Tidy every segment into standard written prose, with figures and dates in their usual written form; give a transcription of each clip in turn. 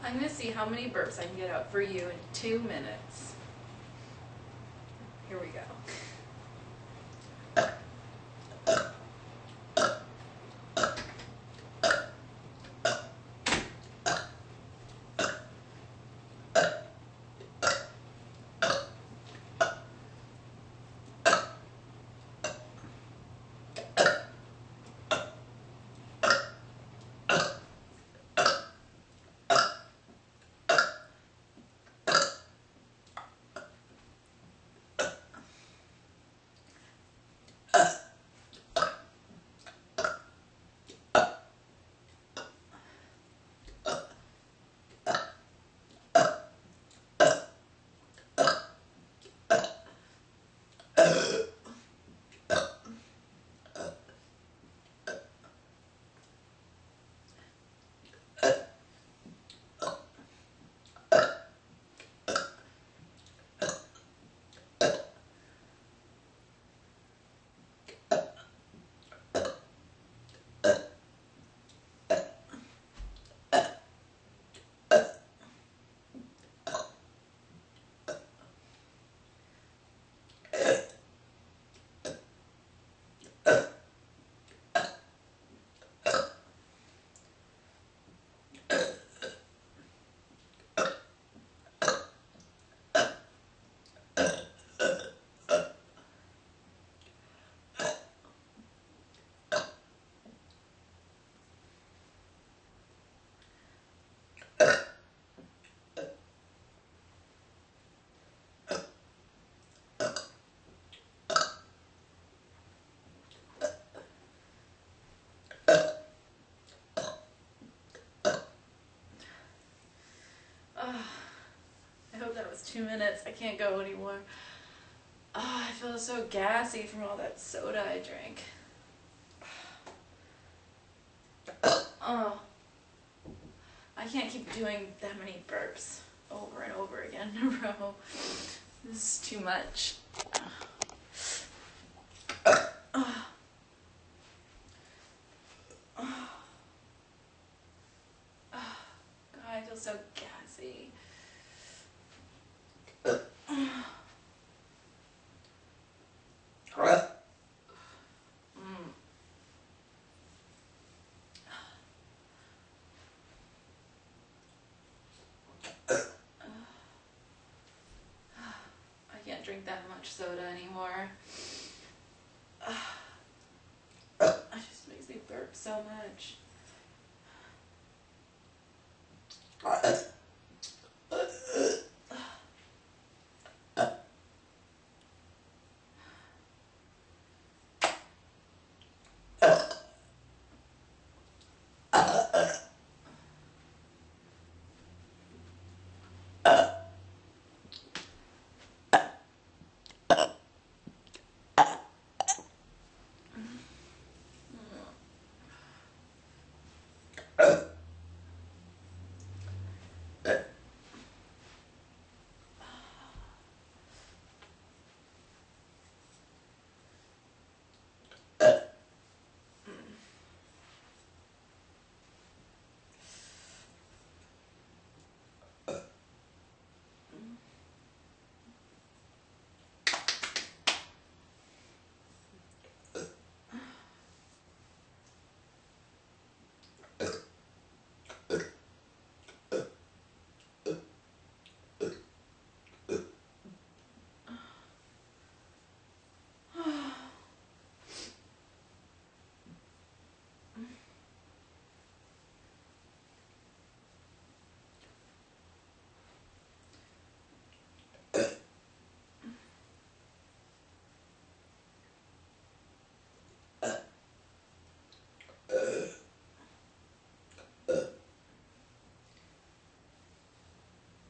I'm going to see how many burps I can get out for you in 2 minutes. Here we go. I hope that was 2 minutes. I can't go anymore. I feel so gassy from all that soda I drank. I can't keep doing that many burps over and over again in a row. This is too much. God, I feel so gassy. I can't drink that much soda anymore. It just makes me burp so much.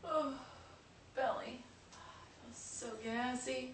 Oh, belly. I feel so gassy.